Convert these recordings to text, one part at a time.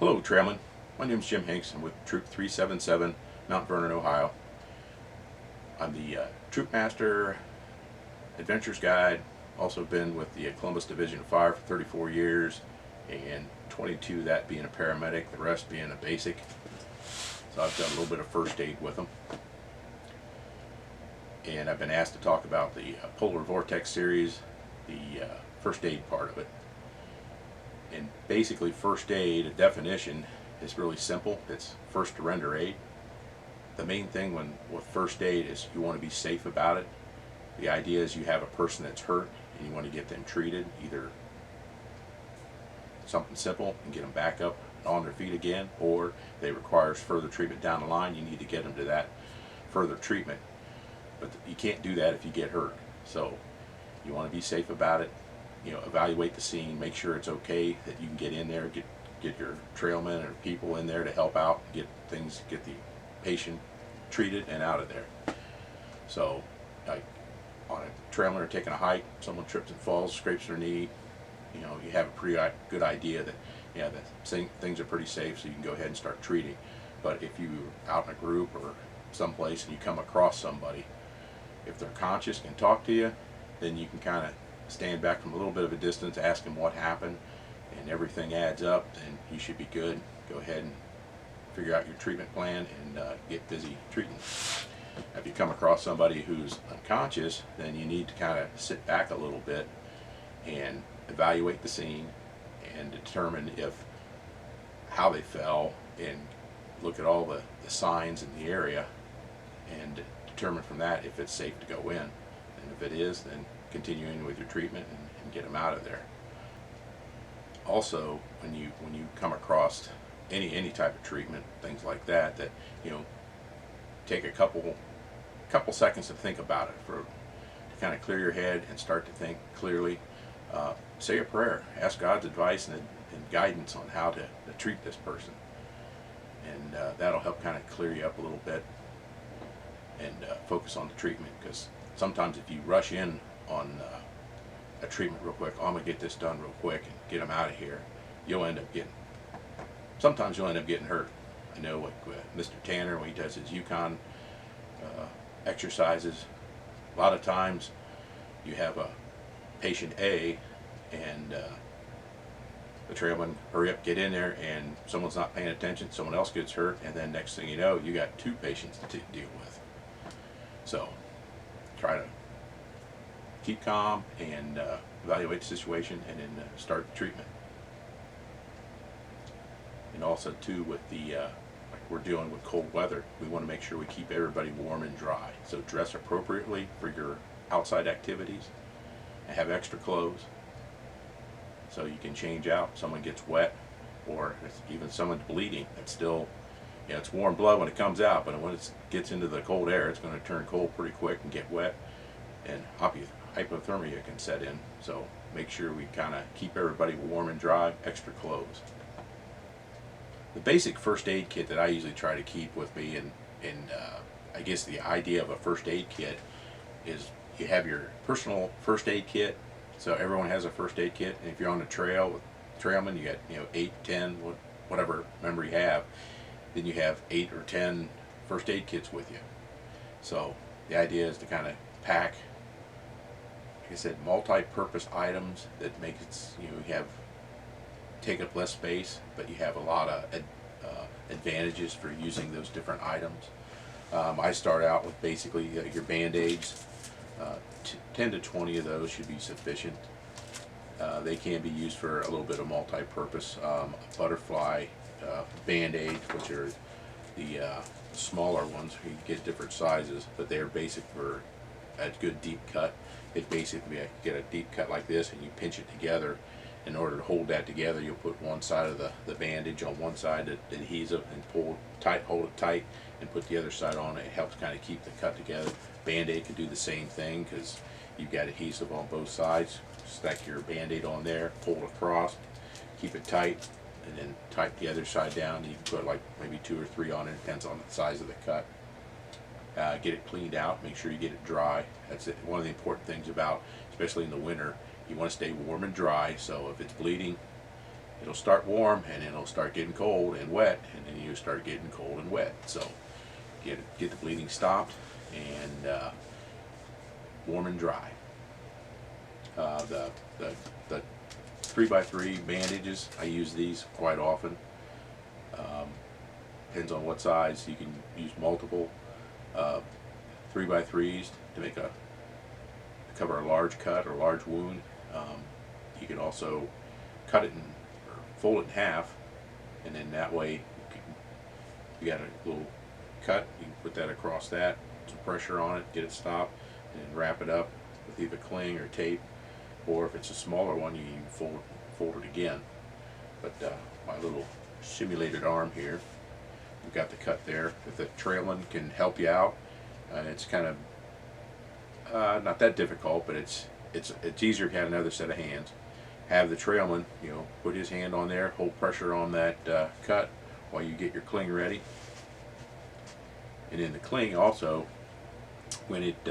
Hello, Trailman. My name is Jim Hingst. I'm with Troop 377, Mount Vernon, Ohio. I'm the Troop Master, Adventures Guide. Also been with the Columbus Division of Fire for 34 years, and 22 of that being a paramedic, the rest being a basic. So I've done a little bit of first aid with them. And I've been asked to talk about the Polar Vortex series, the first aid part of it. And basically first aid, a definition, is really simple. It's first to render aid. The main thing with first aid is you want to be safe about it. The idea is you have a person that's hurt and you want to get them treated, either something simple and get them back up on their feet again, or they requires further treatment down the line. You need to get them to that further treatment. But you can't do that if you get hurt. So you want to be safe about it. You know, evaluate the scene, make sure it's okay that you can get in there, get your trailmen or people in there to help out, get the patient treated and out of there. So, like on a trailman or taking a hike, someone trips and falls, scrapes their knee, you know, you have a pretty good idea that, yeah, that things are pretty safe, so you can go ahead and start treating. But if you're out in a group or someplace and you come across somebody, if they're conscious, can talk to you, then you can kind of stand back from a little bit of a distance, ask them what happened, and everything adds up, then you should be good. Go ahead and figure out your treatment plan and get busy treating. If you come across somebody who's unconscious, then you need to kind of sit back a little bit and evaluate the scene and determine how they fell, and look at all the signs in the area and determine from that if it's safe to go in. And if it is, then continue in with your treatment and get them out of there. Also, when you come across any type of treatment, things like that, you know, take a couple seconds to think about it, to kind of clear your head and start to think clearly. Say a prayer, ask God's advice and guidance on how to treat this person, and that'll help kind of clear you up a little bit and focus on the treatment. Because sometimes if you rush in on a treatment real quick, oh, I'm gonna get this done real quick and get them out of here, sometimes you'll end up getting hurt. I know, like Mr. Tanner, when he does his Yukon exercises, a lot of times you have a patient A and the trailman, hurry up, get in there, and someone's not paying attention, someone else gets hurt, and then next thing you know, you got two patients to deal with. So try to keep calm and evaluate the situation, and then start the treatment. And also too, with like we're dealing with cold weather, we want to make sure we keep everybody warm and dry. So dress appropriately for your outside activities and have extra clothes so you can change out. Someone gets wet, or if even someone's bleeding, it's still, you know, it's warm blood when it comes out, but when it gets into the cold air, it's going to turn cold pretty quick and get wet, and hypothermia can set in. So make sure we kind of keep everybody warm and dry, extra clothes. The basic first aid kit that I usually try to keep with me, and I guess the idea of a first aid kit is you have your personal first aid kit. So everyone has a first aid kit, and if you're on the trail with trailmen, you got, you know, 8, 10, whatever number you have, then you have 8 or 10 first aid kits with you. So the idea is to kind of pack, like I said, multi-purpose items that make it, you know, take up less space, but you have a lot of advantages for using those different items. I start out with basically your Bandaids. 10 to 20 of those should be sufficient. They can be used for a little bit of multi-purpose. Butterfly Band-Aids, which are the smaller ones. You get different sizes, but they're basic for a good deep cut. It basically, you get a deep cut like this, and you pinch it together. In order to hold that together, you'll put one side of the bandage on one side, the adhesive, and hold it tight, and put the other side on. It helps kind of keep the cut together. Band-Aid can do the same thing because you've got adhesive on both sides. Stack your Band-Aid on there, pull it across, keep it tight, and then tighten the other side down. You can put like maybe 2 or 3 on it, depends on the size of the cut. Get it cleaned out, make sure you get it dry. That's it. One of the important things about, especially in the winter, you want to stay warm and dry. So if it's bleeding, It'll start warm, and then it'll start getting cold and wet, and then you start getting cold and wet. So get the bleeding stopped and warm and dry. The 3x3 bandages, I use these quite often. Depends on what size. You can use multiple 3x3s to cover a large cut or large wound. You can also cut it or fold it in half, and then that way you got a little cut. You can put that across that, some pressure on it, get it stopped, and then wrap it up with either cling or tape. Or if it's a smaller one, you can fold it again. But my little simulated arm here, we've got the cut there. If the trailing can help you out, it's kind of not that difficult, but it's easier to have another set of hands. Have the trailman, put his hand on there, hold pressure on that cut while you get your cling ready. And then the cling also, when it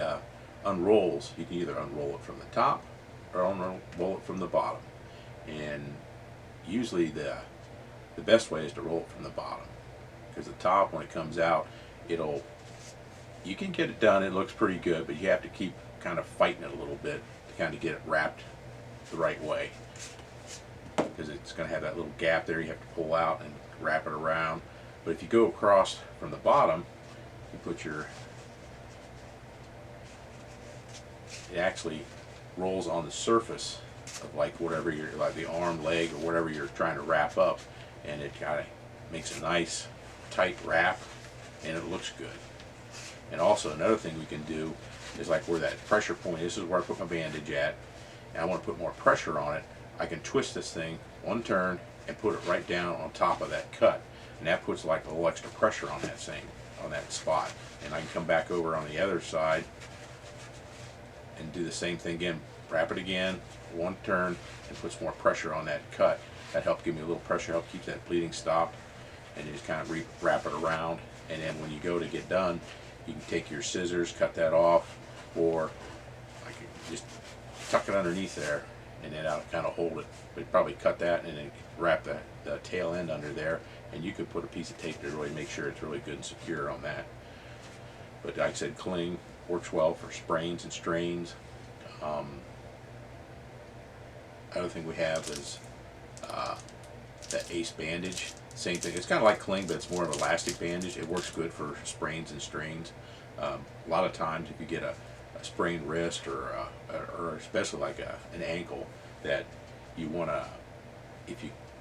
unrolls, you can either unroll it from the top or unroll it from the bottom. And usually the best way is to roll it from the bottom, because the top, when it comes out, you can get it done, it looks pretty good, but you have to keep kind of fighting it a little bit to kind of get it wrapped the right way, because it's going to have that little gap there you have to pull out and wrap it around. But if you go across from the bottom, you put it actually rolls on the surface of like the arm, leg, or whatever you're trying to wrap up, and it kind of makes a nice tight wrap, and it looks good. And also another thing we can do is, like where that pressure point, this is where I put my bandage at, and I want to put more pressure on it, I can twist this thing one turn and put it right down on top of that cut, and that puts like a little extra pressure on that thing, on that spot. And I can come back over on the other side and do the same thing again, wrap it again, one turn, and puts more pressure on that cut. That helps give me a little pressure, help keep that bleeding stopped, and you just kind of wrap it around. And then when you go to get done, you can take your scissors, cut that off, or I can just tuck it underneath there, and then I'll kind of hold it. But probably cut that and then wrap the tail end under there, and you could put a piece of tape to really make sure it's really good and secure on that. But like I said, cling works well for sprains and strains. Other thing we have is the Ace bandage. Same thing. It's kind of like cling, but it's more of an elastic bandage. It works good for sprains and strains. A lot of times, if you get a sprained wrist or especially like an ankle, that you want to,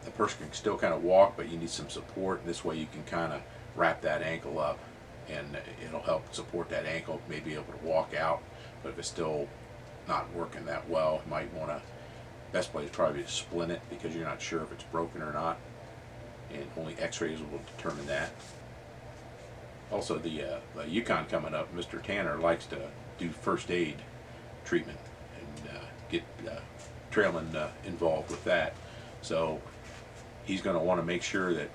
the person can still kind of walk, but you need some support. This way, you can kind of wrap that ankle up, and it'll help support that ankle. Maybe able to walk out, but if it's still not working that well, you might want to. Best place is probably to splint it, because you're not sure if it's broken or not, and only X-rays will determine that. Also, the Yukon coming up, Mr. Tanner likes to do first aid treatment and get trailmen involved with that. So he's going to want to make sure that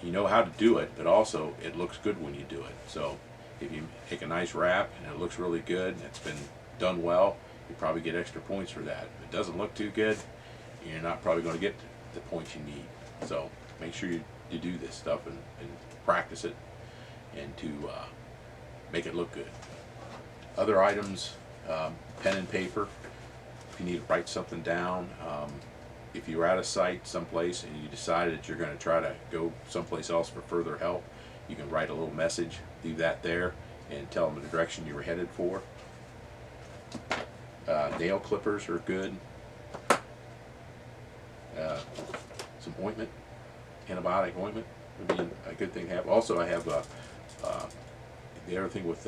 you know how to do it, but also it looks good when you do it. So if you make a nice wrap and it looks really good and it's been done well, you probably get extra points for that. If it doesn't look too good, you're not probably going to get the points you need. So make sure you do this stuff and practice it, and to make it look good. Other items, pen and paper. If you need to write something down, if you're out of sight someplace and you decided that you're going to try to go someplace else for further help, you can write a little message, leave that there, and tell them the direction you were headed for. Nail clippers are good. Some ointment, antibiotic ointment would be a good thing to have. Also, I have the other thing with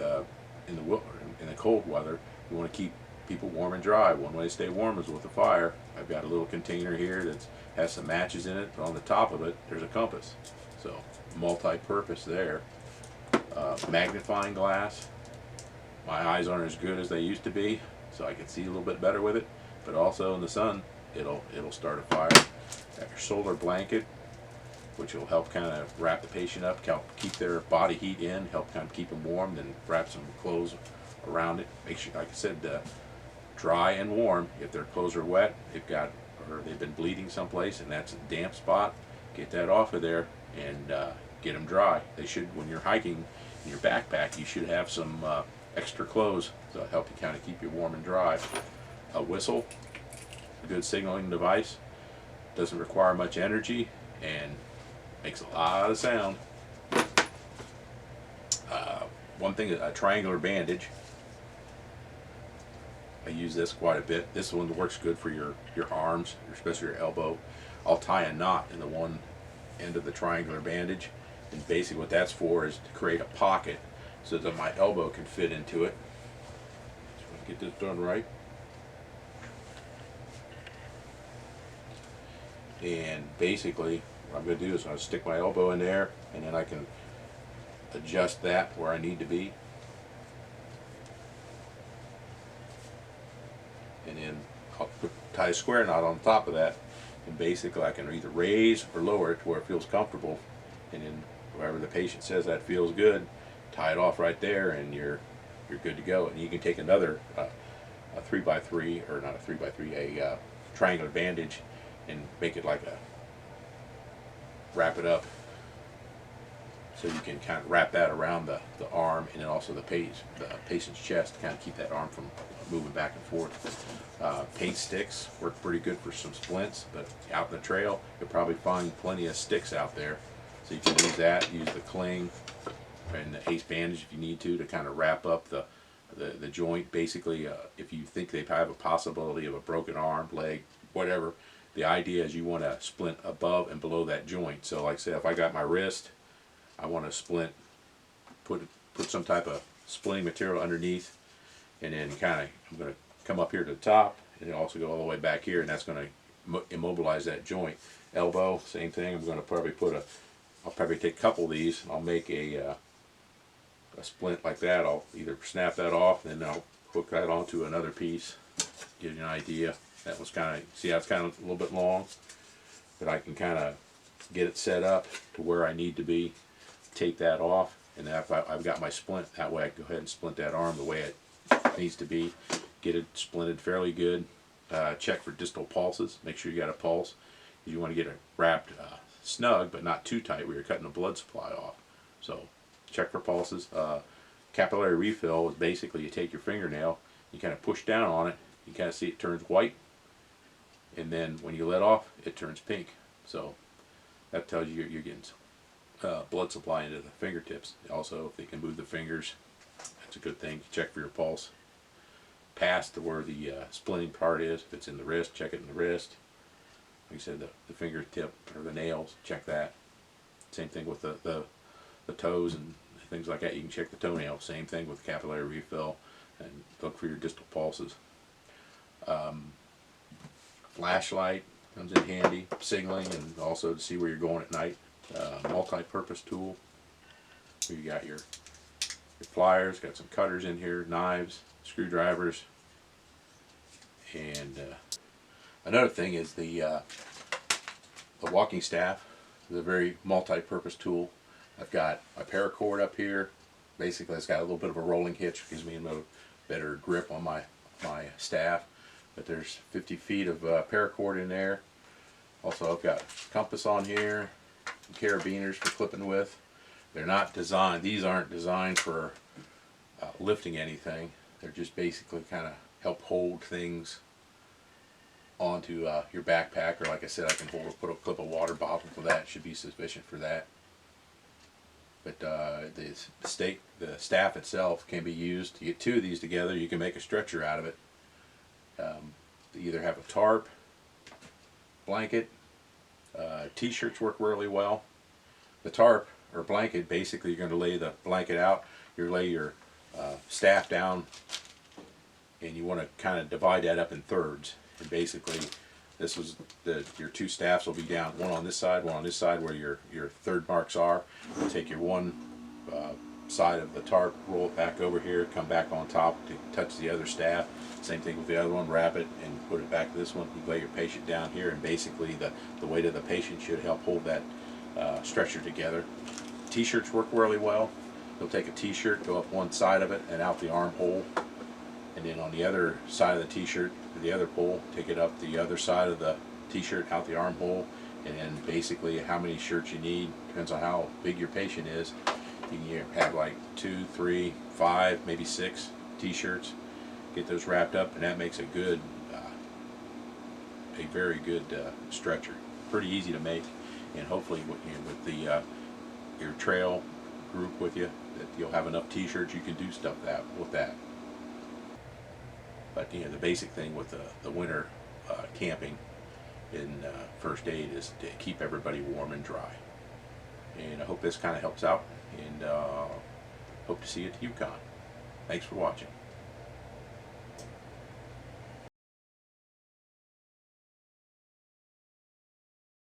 in the cold weather, you want to keep people warm and dry. One way to stay warm is with a fire. I've got a little container here that has some matches in it, but on the top of it there's a compass. So multi-purpose there. Magnifying glass. My eyes aren't as good as they used to be, so I can see a little bit better with it. But also in the sun, it'll start a fire. Got your solar blanket, which will help kind of wrap the patient up, help keep their body heat in, help kind of keep them warm, then wrap some clothes around it. Make sure, like I said, dry and warm. If their clothes are wet, they've got or they've been bleeding someplace and that's a damp spot, get that off of there and get them dry. They should, when you're hiking in your backpack, you should have some extra clothes to help you kind of keep you warm and dry. A whistle, a good signaling device, doesn't require much energy and makes a lot of sound. One thing, a triangular bandage. I use this quite a bit. This one works good for your arms, especially your elbow. I'll tie a knot in the one end of the triangular bandage, and basically what that's for is to create a pocket so that my elbow can fit into it. So get this done right. And basically what I'm going to do is I'm going to stick my elbow in there, and then I can adjust that where I need to be. And then I'll tie a square knot on top of that, and basically I can either raise or lower it to where it feels comfortable, and then wherever the patient says that feels good, tie it off right there and you're good to go. And you can take another a 3x3, or not a 3x3, a triangular bandage, and make it like a, wrap it up so you can kind of wrap that around the arm, and then also the patient's chest to kind of keep that arm from moving back and forth. Paint sticks work pretty good for some splints, but out in the trail you'll probably find plenty of sticks out there, so you can use that. Use the cling and the ace bandage if you need to kind of wrap up the joint. Basically, if you think they have a possibility of a broken arm, leg, whatever, the idea is you want to splint above and below that joint. So like I said, if I got my wrist, I want to splint, put some type of splinting material underneath, and then kind of, I'm going to come up here to the top and also go all the way back here, and that's going to immobilize that joint. Elbow, same thing. I'm going to probably I'll probably take a couple of these, and I'll make a splint like that. I'll either snap that off, and then I'll hook that onto another piece. Give you an idea. That was kind of, see how it's kind of a little bit long, but I can kind of get it set up to where I need to be. Take that off, and if I've got my splint, that way I can go ahead and splint that arm the way it needs to be. Get it splinted fairly good. Check for distal pulses. Make sure you got a pulse. You want to get it wrapped snug, but not too tight where you're cutting the blood supply off. So check for pulses. Capillary refill is basically you take your fingernail, you kind of push down on it, you kind of see it turns white, and then when you let off, it turns pink. So that tells you you're getting blood supply into the fingertips. Also, if they can move the fingers, that's a good thing. Check for your pulse. Past to where the splinting part is. If it's in the wrist, check it in the wrist. Like I said, the fingertip or the nails, check that. Same thing with the toes and things like that. You can check the toenail. Same thing with capillary refill, and look for your distal pulses. Flashlight comes in handy, signaling, and also to see where you're going at night. Multi-purpose tool. You got your pliers, got some cutters in here, knives, screwdrivers, and another thing is the walking staff is a very multi-purpose tool. I've got my paracord up here. Basically, it's got a little bit of a rolling hitch, gives me a better grip on my staff. But there's 50 feet of paracord in there. Also, I've got compass on here, carabiners for clipping with. They're not designed, these aren't designed for lifting anything. They're just basically kind of help hold things onto your backpack, or like I said, I can put a clip of water bottle to that. Should be sufficient for that. But the staff itself can be used. To get two of these together, you can make a stretcher out of it. They either have a tarp, blanket, t-shirts work really well. The tarp or blanket, basically you're going to lay the blanket out, you lay your staff down, and you want to kind of divide that up in thirds. And basically this is your two staffs will be down, one on this side where your third marks are. You take your one side of the tarp, roll it back over here, come back on top to touch the other staff. Same thing with the other one, wrap it and put it back to this one. You lay your patient down here, and basically the weight of the patient should help hold that stretcher together. T-shirts work really well. You'll take a t-shirt, go up one side of it and out the armhole, and then on the other side of the t-shirt, the other pole, take it up the other side of the t-shirt out the armhole, and basically how many shirts you need depends on how big your patient is. You can have like 2, 3, 5, maybe 6 t-shirts. Get those wrapped up, and that makes a good, a very good stretcher. Pretty easy to make, and hopefully with the your trail group with you, that you'll have enough t-shirts you can do stuff with that. But the basic thing with the winter camping in first aid is to keep everybody warm and dry. And I hope this kind of helps out, and hope to see you at the Yukon. Thanks for watching.